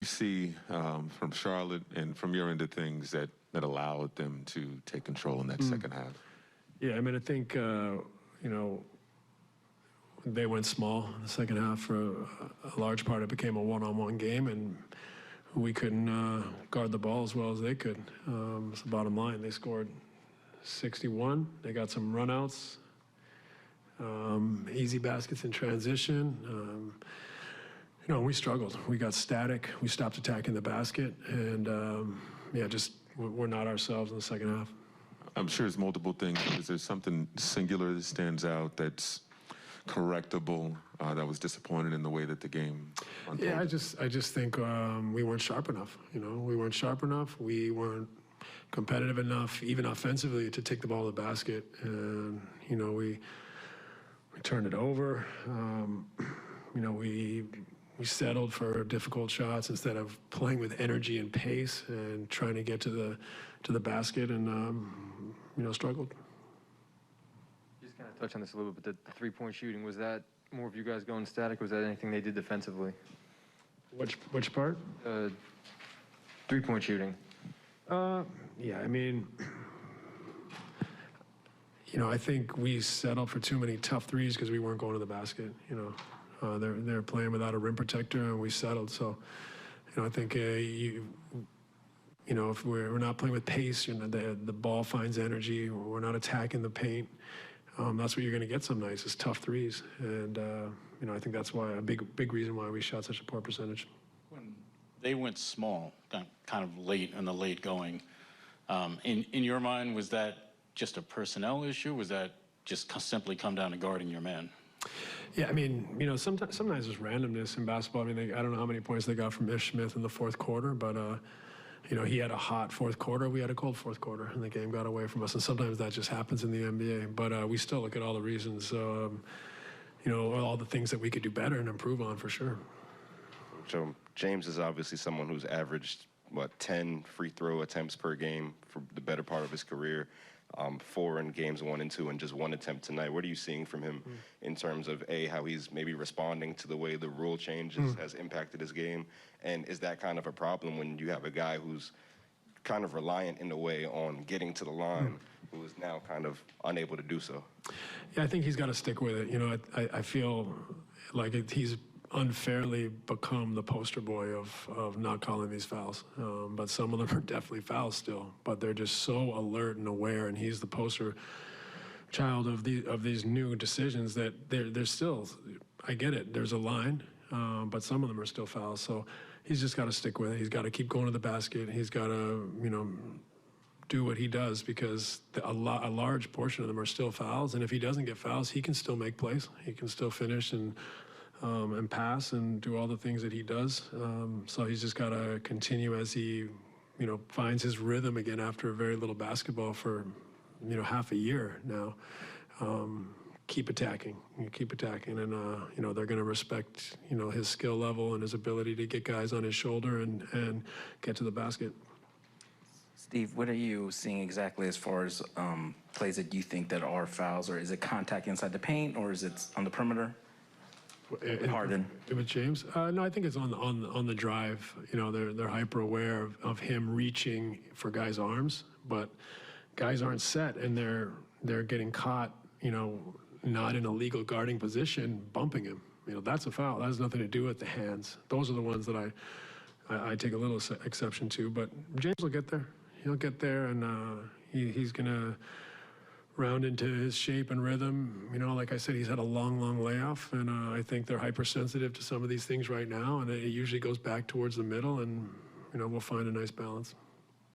you see from Charlotte and from your end of things that allowed them to take control in that second half? Yeah, I mean, I think, they went small in the second half. For a large part, it became a one-on-one game, and we couldn't guard the ball as well as they could. It's the bottom line. They scored 61. They got some runouts, easy baskets in transition. We struggled. We got static. We stopped attacking the basket, and we're not ourselves in the second half. I'm sure it's multiple things. Is there something singular that stands out that's correctable, that was disappointed in the way that the game unfolded? Yeah, I just think we weren't sharp enough. We weren't sharp enough. We weren't competitive enough, even offensively, to take the ball to the basket. And we turned it over. We settled for difficult shots instead of playing with energy and pace and trying to get to the basket, and struggled. Just kind of touch on this a little bit, but the three-point shooting, was that more of you guys going static? Was that anything they did defensively? Which part? Three-point shooting. Yeah, I mean, I think we settled for too many tough threes because we weren't going to the basket. They're playing without a rim protector, and we settled. So, I think if we're not playing with pace, the ball finds energy. We're not attacking the paint. That's what you're going to get some nights is tough threes, and I think that's why a big reason why we shot such a poor percentage. When they went small, kind of late in the late going, in your mind, was that just a personnel issue? Was that just simply come down to guarding your man? Yeah, I mean, sometimes there's randomness in basketball. I mean, I don't know how many points they got from Ish Smith in the fourth quarter, but he had a hot fourth quarter. We had a cold fourth quarter, and the game got away from us. And sometimes that just happens in the NBA. But we still look at all the reasons, all the things that we could do better and improve on for sure. So James is obviously someone who's averaged, 10 free throw attempts per game for the better part of his career. 4 in games 1 and 2, and just 1 attempt tonight. What are you seeing from him in terms of how he's maybe responding to the way the rule changes has impacted his game? And is that kind of a problem when you have a guy who's kind of reliant in a way on getting to the line, who is now kind of unable to do so? Yeah, I think he's got to stick with it. I feel like he's unfairly become the poster boy of not calling these fouls. But some of them are definitely fouls still, but they're just so alert and aware, and he's the poster child of these new decisions that they're still, I get it, there's a line, but some of them are still fouls. So he's just got to stick with it. He's got to keep going to the basket. He's got to, do what he does, because a large portion of them are still fouls, and if he doesn't get fouls, he can still make plays. He can still finish and pass and do all the things that he does. So he's just got to continue as he, finds his rhythm again after very little basketball for, half a year now. Keep attacking, and, they're going to respect, his skill level and his ability to get guys on his shoulder and get to the basket. Steve, what are you seeing exactly as far as plays that you think that are fouls, or is it contact inside the paint, or is it on the perimeter? Harden. With James? No, I think it's on the drive. They're hyper aware of him reaching for guys' arms, but guys aren't set, and they're getting caught, not in a legal guarding position, bumping him. That's a foul. That has nothing to do with the hands. Those are the ones that I take a little exception to, but James will get there. He'll get there, and he's going to round into his shape and rhythm. Like I said, he's had a long layoff, and I think they're hypersensitive to some of these things right now, and it usually goes back towards the middle, and we'll find a nice balance.